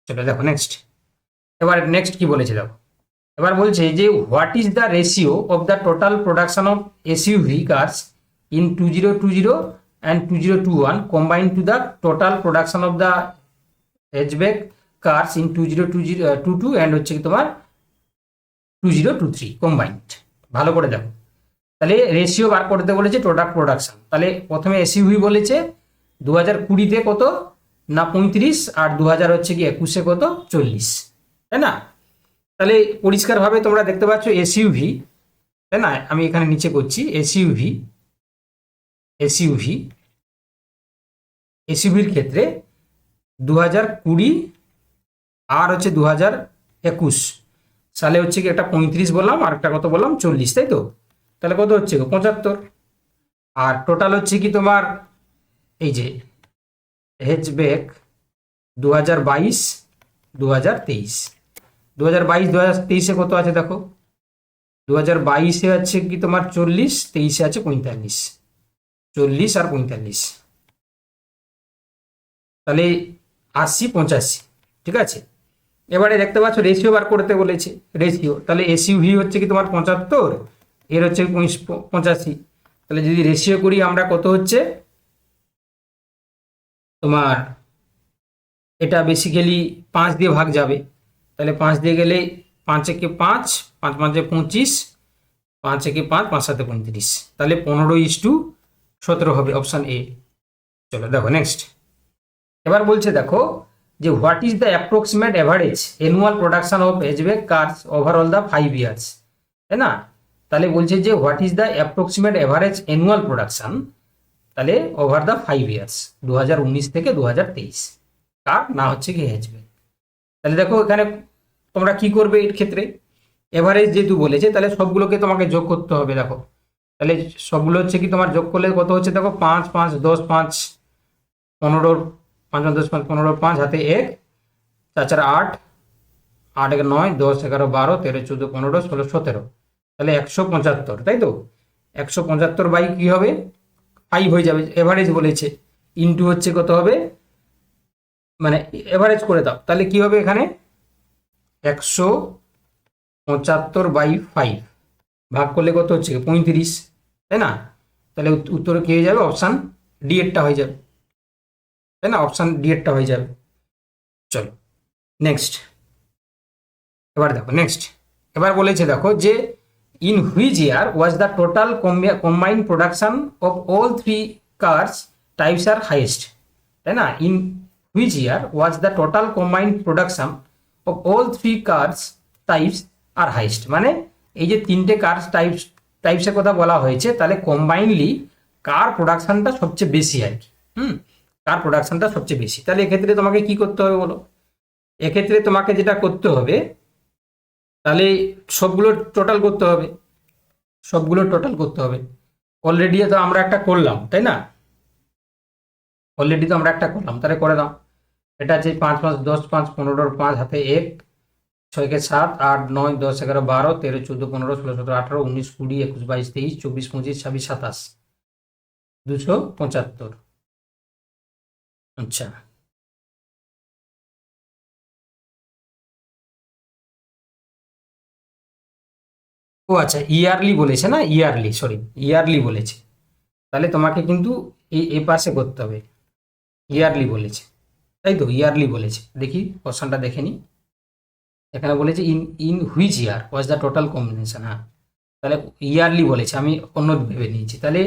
চলো দেখো নেক্সট, এবার নেক্সট কি বলেছে দেখো, এবার বলছে যে what is the ratio of the total production of SUV cars in 2020 and 2021 combined to the total production of the hatchback cars in 2022 and হচ্ছে কি তোমার 2023 কম্বাইন্ড। ভালো করে দেখো, তাহলে রেশিও বার করতে বলেছে প্রোডাকশন। তাহলে প্রথমে এসইউভি বলেছে 2020-তে কত না 35, আর 2000 হচ্ছে কি 21-এ কত 40, তাই না? তাহলে পরিষ্কারভাবে তোমরা দেখতে পাচ্ছ এসইউভি, তাই না? আমি এখানে নিচে করছি এসইউভি, এসইউভির ক্ষেত্রে 2020 আর হচ্ছে 2021 সালে হচ্ছে কি একটা 35 বললাম আর একটা কত বললাম 40, তাই তো? তাহলে কত হচ্ছে 75। আর টোটাল হচ্ছে কি তোমার এই যে হ্যাচব্যাক 2022 2023, 2022 কত আছে দেখো, 2022-এ আছে কি তোমার 40, 23-এ আছে 45, 40 আর 45, তাহলে 80 85, ঠিক আছে? এবারে দেখতে পাচ্ছ রেশিও বার করতে বলেছে, রেশিও, তাহলে এসইউভি হচ্ছে কি তোমার 75, এর হচ্ছে 85, তাহলে যদি রেশিও করি আমরা কত হচ্ছে তোমার, এটা বেসিক্যালি 5 দিয়ে ভাগ যাবে, তাহলে 5 দিয়ে গেলে 5 একে 5, 5 5 25, 5 একে 5, 5 7 35, তাহলে 15:17 হবে, অপশান এ। চলো দেখো নেক্সট। এবার বলছে দেখো যে what is the approximate average annual production of hatchback cars overall the 5 years, তাই না? তাহলে বলছে যে what is the approximate average annual production, তাহলে ওভার দ্য 5 ইয়ার্স 2019 থেকে 2023 কার, না হচ্ছে কি হ্যাচব্যাক। তাহলে দেখো এখানে তোমরা কি করবে এর ক্ষেত্রে, এভারেজ যেহেতু বলেছে তাহলে সবগুলোকে তোমাকে যোগ করতে হবে। দেখো তাহলে সবগুলো হচ্ছে কি তোমার যোগ করলে কত হচ্ছে দেখো, 5 5 10 5 15, 5 10 5 15, 5 হাতে 1, 4 4 8, 8 1 9, 10 11 12 13 14 15 16 17, তাহলে 175, তাই তো? 175 বাই কি হবে 5 হয়ে যাবে, এভারেজ বলেছে, ইনটু হচ্ছে কত হবে, মানে এভারেজ করে দাও, তাহলে কি হবে এখানে 175 বাই 5 ভাগ করলে কত হচ্ছে 35, তাই না? তাহলে উত্তরে কি হয়ে যাবে, অপশান ডি এরটা হয়ে যাবে, তাই না? অপশান ডি এরটা হয়ে যাবে। চলো নেক্সট। এবার দেখো নেক্সট, এবার বলেছে দেখো যে in which year was the total combined production of all 3 cars types are highest, তাই না? In which year was the total combined production of all 3 cars types are highest, মানে এই যে 3টে কার্স টাইপসের কথা বলা হয়েছে, তাহলে কম্বাইনলি কার প্রোডাকশনটা সবচেয়ে বেশি আর কি, কার প্রোডাকশনটা সবচেয়ে বেশি। তাহলে এক্ষেত্রে তোমাকে কি করতে হবে বলো, এক্ষেত্রে তোমাকে যেটা করতে হবে, তাহলে সবগুলো টোটাল করতে হবে, সবগুলো টোটাল করতে হবে। অলরেডি তো আমরা একটা করলাম, তাই না? অলরেডি তো আমরা একটা করলাম, তাহলে করে দাও। এটা আছে 5 5 10 5 15, 5 হাতে 1, 6 কে 7 8 9 10 11 12 13 14 15 16 17 18 19 20 21 22 23 24 25 26 27, 275। আচ্ছা, ও আচ্ছা, ইয়ারলি বলেছে না, ইয়ারলি, সরি ইয়ারলি বলেছে, তাহলে তোমাকে কিন্তু এই পাশে করতে হবে, ইয়ারলি বলেছে, তাই তো? ইয়ারলি বলেছে, দেখি কোশ্চেনটা দেখে নি, এখানে বলেছে in in which year was the total combination, হ্যাঁ, তাহলে ইয়ারলি বলেছে, আমি অন্য ভেবে নিয়েছি। তাহলে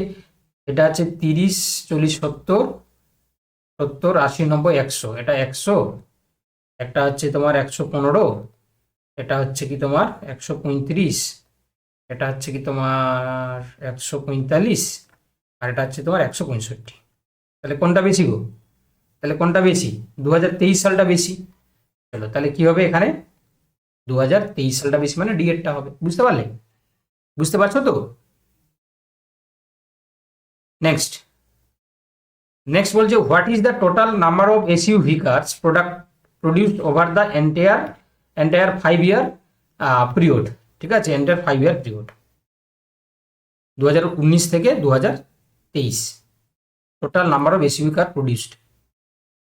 এটা আছে 30 40 70 70 80 90 100, এটা 100, একটা হচ্ছে তোমার 115, এটা হচ্ছে কি তোমার 135, এটা হচ্ছে কি তোমার 145, আর এটা হচ্ছে তোমার 165। তাহলে কোনটা বেশি গো? তাহলে কোনটা বেশি? 2023 সালটা বেশি। চলো তাহলে কি হবে এখানে, 2023 সালটা বেশি, মানে ডি এরটা হবে। বুঝতে পারলে? বুঝতে পারছো তো? নেক্সট নেক্সট বলছে what is the total number of SUV cars produced over the entire 5 year period, ঠিক আছে? এন্টায়ার 5 ইয়ার পিরিয়ড 2019 থেকে 2023, total number of SUV car produced.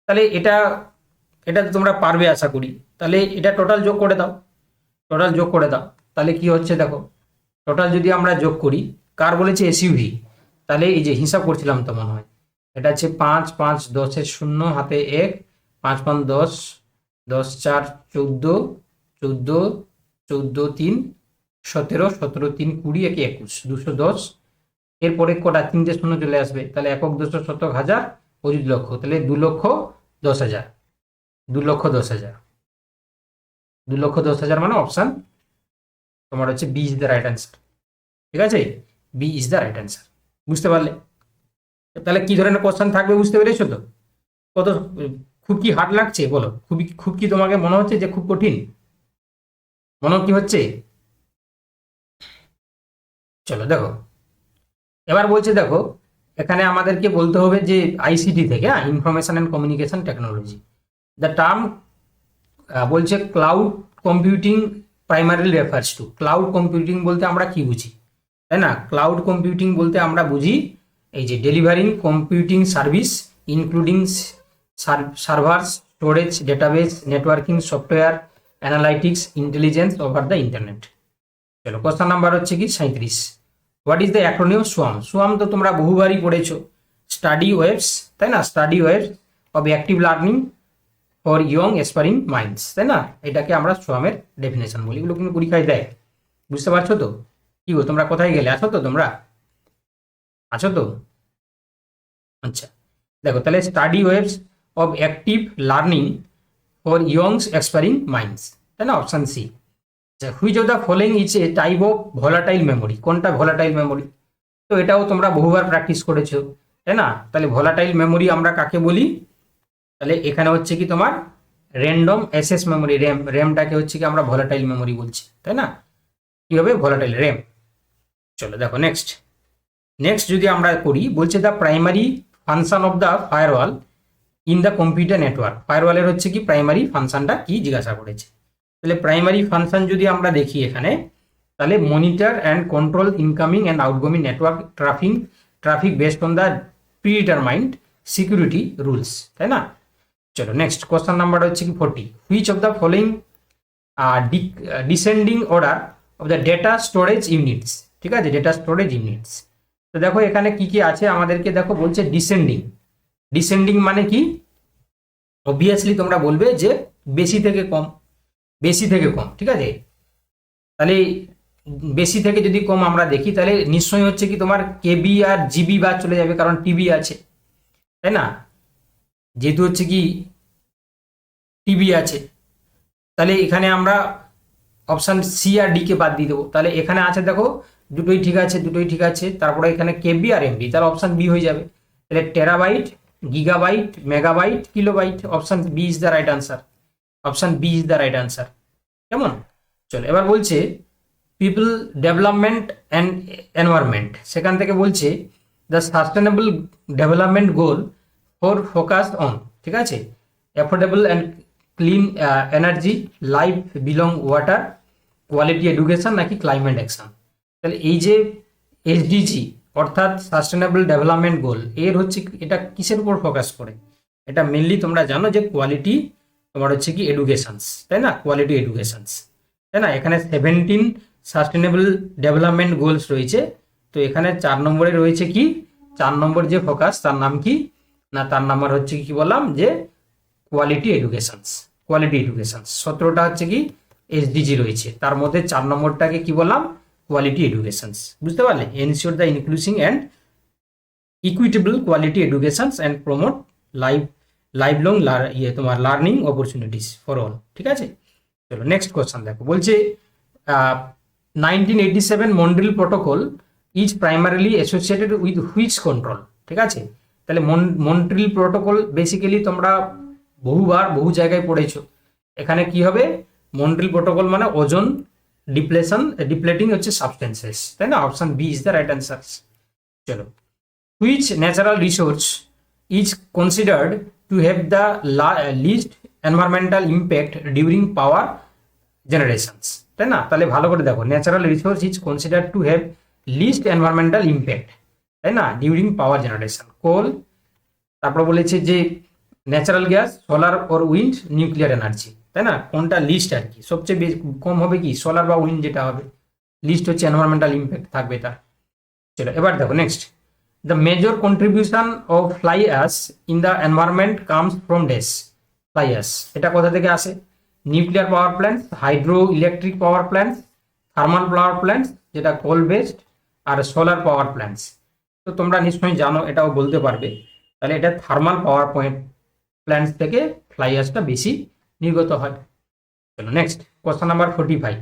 তাহলে এটা এটা তো তোমরা পারবে আশা করি। তাহলে এটা টোটাল যোগ করে দাও, টোটাল যোগ করে দাও, তাহলে কি হচ্ছে দেখো, টোটাল যদি আমরা যোগ করি, কার বলেছে এসইউভি, তাহলে এই যে হিসাব করছিলাম তো মনে হয়, এটা হচ্ছে 5 5 10 0 হাতে 1, 5 5 10 10 4 14 14 14 3 17 17 3 20 1 21 210, এরপরে কটা 3টে শূন্য চলে আসবে, তাহলে 1 1 200 শতক হাজার 25 লক্ষ, তাহলে 2 লক্ষ 10,000, 2,10,000, 2,10,000 মানে অপশন তোমার হচ্ছে B is the right answer. ঠিক আছে, B is the right answer. বুঝতে পারলে? তাহলে কি ধরনের কোশ্চেন থাকবে বুঝতে পেরেছো তো? কত খুব কি হার্ড লাগছে বলো? খুব কি তোমাকে মনে হচ্ছে যে খুব কঠিন মনে কি হচ্ছে? চলো দেখো, এবার বলছে দেখো, এখানে আমাদেরকে বলতে হবে যে আইসিটি থেকে, information and communication technology, the term বলছে cloud computing primarily refers to. Cloud computing বলতে আমরা কি বুঝি, তাই না? ক্লাউড কম্পিউটিং বলতে আমরা বুঝি এই যে delivering computing service including servers, storage, database, networking, software, analytics, intelligence over the internet. চলো কোশ্চেন নাম্বার হচ্ছে কি 37, হোয়াট ইজ দ্য অ্যাক্রোনিম সোয়াম? সোয়াম তো তোমরা বহুবারই পড়েছো, স্টাডি ওয়েবস, তাই না? Study webs of active learning for young aspiring minds, তাই না? এটাকে আমরা সোয়ামের ডেফিনেশন বলি। এগুলো কিন্তু পরীক্ষায় দেয়, বুঝতে পারছো তো? কি গো তোমরা কোথায় গেলে? আছো তো তোমরা? আছো তো? আচ্ছা দেখো, তাহলে study webs of active learning for youngs aspiring minds, তাই না? Option C. Which of the following is a type of volatile memory? কোনটা ভোলাটাইল মেমোরি? তো এটাও তোমরা বহুবার প্র্যাকটিস করেছো, তাই না? তাহলে ভোলাটাইল মেমোরি আমরা কাকে বলি? তাহলে এখানে হচ্ছে কি তোমার র্যান্ডম অ্যাক্সেস মেমোরি, র্যামটাকে হচ্ছে কি আমরা ভোলাটাইল মেমোরি বলছি, তাই না? কি হবে? Volatile RAM. চলো দেখো নেক্সট যদি আমরা করি, বলছে the primary function of the firewall in the computer network. ফায়ারওয়ালের হচ্ছে কি প্রাইমারি ফাংশনটা কি জিজ্ঞাসা করেছে। তাহলে প্রাইমারি ফাংশন যদি আমরা দেখি এখানে, তাহলে monitor and control incoming and outgoing network traffic based on the predetermined security rules, তাই না? চলো নেক্সট কোশ্চেন নাম্বার হচ্ছে কি 40, which of the following descending order of the data storage units? ঠিক আছে, ডেটা স্টোরেজ ইউনিটস। তো দেখো এখানে কি কি আছে আমাদেরকে দেখো, বলছে ডিসেন্ডিং মানে কি? অবভিয়াসলি তোমরা বলবে যে বেশি থেকে কম, ঠিক আছে? তাহলে বেশি থেকে যদি কম আমরা দেখি, তাহলে নিশ্চয়ই হচ্ছে কি তোমার কেবি আর জিবি বাদ চলে যাবে, কারণ টিবি আছে, তাই না? যেহেতু হচ্ছে কি টিবি আছে, তাহলে এখানে আমরা অপশান সি আর ডি কে বাদ দিয়ে দেবো। তাহলে এখানে আছে দেখো দুটোই ঠিক আছে, তারপরে এখানে কেবি আর এমবি, তাহলে অপশান বি হয়ে যাবে। তাহলে terabyte, gigabyte, megabyte, kilobyte, option B is the right answer. Option B is the right answer. কেমন? চলো এবার বলছে পিপল ডেভেলপমেন্ট অ্যান্ড এনভায়রনমেন্ট, সেখান থেকে বলছে the sustainable development goal for focus on, ঠিক আছে, affordable and clean energy, life belong water, quality education নাকি ক্লাইমেট অ্যাকশন? তাহলে এই যে এসডিজি অর্থাৎ সাস্টেনেবল ডেভেলপমেন্ট গোল, এর হচ্ছে এটা কিসের উপর ফোকাস করে? এটা মেনলি তোমরা জানো যে কোয়ালিটি তোমার হচ্ছে কি এডুকেশনস, তাই না? কোয়ালিটি এডুকেশনস, তাই না? এখানে 17 সাস্টেনেবল ডেভেলপমেন্ট গোলস রয়েছে। তো এখানে 4 নম্বরে রয়েছে কি, 4 নম্বর যে ফোকাস তার নাম কি না, তার নাম্বার হচ্ছে কি বললাম যে কোয়ালিটি এডুকেশনস। 17টা হচ্ছে কি এসডিজি রয়েছে, তার মধ্যে 4 নম্বরটাকে কি বললাম? Quality educations. বুঝতে পারলে? Ensure the inclusive and equitable quality educations and promote lifelong তোমার লার্নিং অপরচুনিটিস ফর অল, ঠিক আছে? চলো নেক্সট কোয়েশ্চন দেখো, বলছে 1987 Montreal protocol is primarily associated with which control? ঠিক আছে, তাহলে মন্ট্রিল প্রোটোকল বেসিক্যালি তোমরা বহু জায়গায় পড়েছো। এখানে কি হবে? মন্ট্রিল প্রোটোকল মানে ওজন ডিপ্লেটিং হচ্ছে সাবস্টেন্সেস, তাই না? Option B is the right answer. চলো, which natural resource is considered to have the least environmental impact during power generations, তাই না? তাহলে ভালো করে দেখো, natural resource is considered to have least environmental impact, তাই না, ডিউরিং পাওয়ার জেনারেশন। কোল, তারপর বলেছে যে natural gas, solar or wind, nuclear energy, তাই না? কোনটা লিস্ট আর কি সবচেয়ে কম হবে? কি সোলার বা উইন্ড যেটা হবে, লিস্ট হচ্ছে এনভায়রনমেন্টাল ইম্প্যাক্ট থাকবে তার। চলো এবার দেখো next, the major contribution of fly ash in the environment comes from dash. Fly ash এটা কোথা থেকে আসে? Nuclear power plant, hydro electric power plant, thermal power plant যেটা কোল বেসড, আর সোলার পাওয়ার প্ল্যান্টস। তো তোমরা নিশ্চয়ই জানো, এটাও বলতে পারবে। তাহলে এটা থার্মাল পাওয়ার প্ল্যান্টস থেকে ফ্লাই অ্যাশটা বেশি নির্গত হয়। চলো নেক্সট কোশ্চেন নাম্বার 45।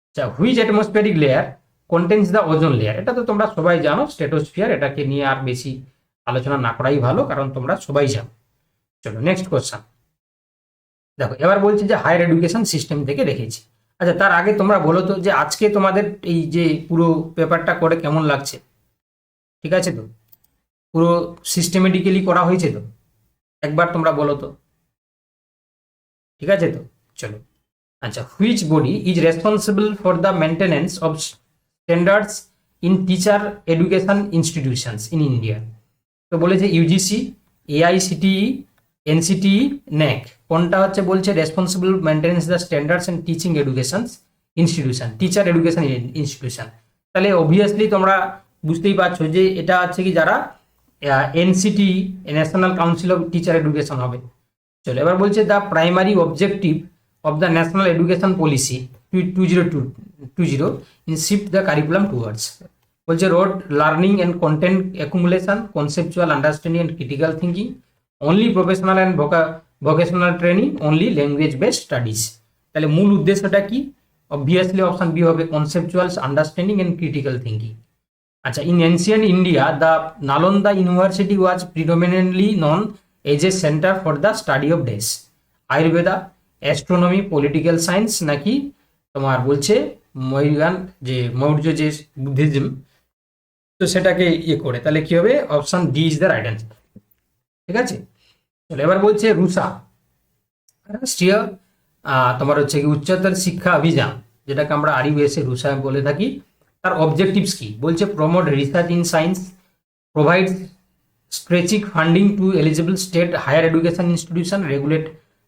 আচ্ছা, which atmospheric layer contains the ozone layer? এটা তো তোমরা সবাই জানো, স্ট্র্যাটোস্ফিয়ার, এটাকে নিয়ে আর বেশি আলোচনা না করাই ভালো, কারণ তোমরা সবাই জানো। চলো নেক্সট কোশ্চেন দেখো, এবার বলছি যে হায়ার এডুকেশন সিস্টেম থেকে রেখেছি। আচ্ছা, তার আগে তোমরা বলো তো যে আজকে তোমাদের এই যে পুরো পেপারটা করে কেমন লাগছে? ঠিক আছে তো? পুরো সিস্টেমেটিক্যালি করা হয়েছে তো? একবার তোমরা বলো তো। ঠিক আছে তো? চলো। আচ্ছা, which body is responsible for the maintenance of standards in teacher education institutions in India? তো বলেছে ইউজিসি, এআইসিটিই, এনসিটিই, ন্যাক। কোনটা হচ্ছে বলছে responsible maintenance the standards and teaching education institution, teacher education institution. তাহলে অবভিয়াসলি তোমরা বুঝতেই পারছো যে এটা হচ্ছে কি যারা NCT, national council of teacher education হবে। চলো, এবার বলছে the primary objective of the national education policy 2020 in shift the curriculum towards. বলছে rote learning and content accumulation, conceptual understanding and critical thinking, only professional and vocational training, only language based studies. তাহলে মূল উদ্দেশ্যটা কি? Obviously option B হবে, conceptual understanding and critical thinking. আচ্ছা, in ancient India the Nalanda university was predominantly known as a centre for the study of dash, Ayurveda, astronomy, political science, নাকি তোমার বলছে মৌর্য যে বুদ্ধিজম, তো সেটাকে ইয়ে করে। তাহলে কি হবে? Option D is the right answer. ঠিক আছে? চলো, এবার বলছে রুসা, রাষ্ট্রীয় তোমার হচ্ছে কি উচ্চতর শিক্ষা অভিযান, যেটাকে আমরা আরইউএসএ রুসা বলে থাকি, তার অবজেক্টিভস কি? বলছে promote research in science, provide strategic funding to eligible state higher education institution, regulate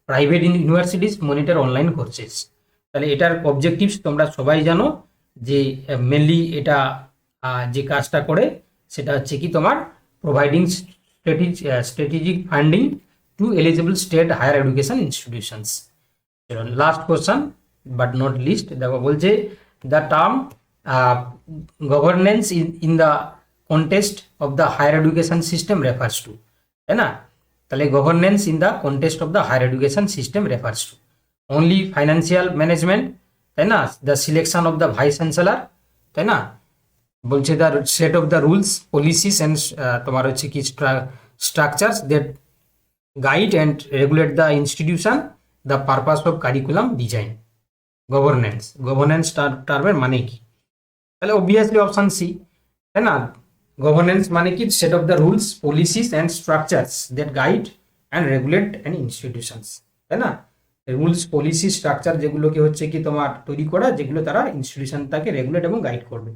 private universities, monitor online courses. তাহলে এটার অবজেক্টিভস তোমরা সবাই জানো যে মেনলি এটা যে কাজটা করে সেটা হচ্ছে কি তোমার providing strategic funding to eligible state higher education institutions. Last question but not least, দেখো বলছে the term governance in the context of the higher education system refers to, তাই না? তাহলে governance in the context of the higher education system refers to only financial management, তাই না? The selection of the vice chancellor, তাই না? বলছে the set of the rules, policies and তোমার হচ্ছে কি structures that guide and regulate the institution, the purpose of curriculum design. Governance টার্মের মানে কি? তাহলে অবভিয়াসলি অপশন সি, তাই না? গভর্নেন্স মানে কি? Set of the rules, policies and structures that guide and regulate and institutions, তাই না? রুলস, পলিসি, স্ট্রাকচার যেগুলোকে হচ্ছে কি তোমার তৈরি করা, যেগুলো তারা ইনস্টিটিউশনটাকে রেগুলেট এবং গাইড করবে।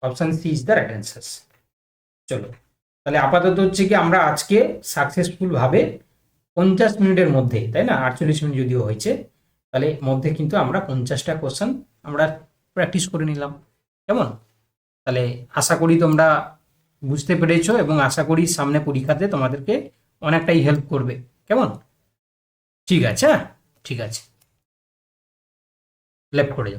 Option C is the right answer. চলো, তাহলে আপাতত হচ্ছে কি আমরা আজকে সাকসেসফুল ভাবে 50 মিনিটের মধ্যে, তাই না, 48 মিনিট যদিও হয়েছে, তাহলে মধ্যে কিন্তু আমরা 50টা কোশ্চেন আমরা প্র্যাকটিস করে নিলাম। কেমন? তাহলে আশা করি তোমরা বুঝতে পেরেছো এবং আশা করি সামনে পরীক্ষাতে তোমাদেরকে অনেকটাই হেল্প করবে। কেমন? ঠিক আছে, হ্যাঁ ঠিক আছে, লেফট করে যাও।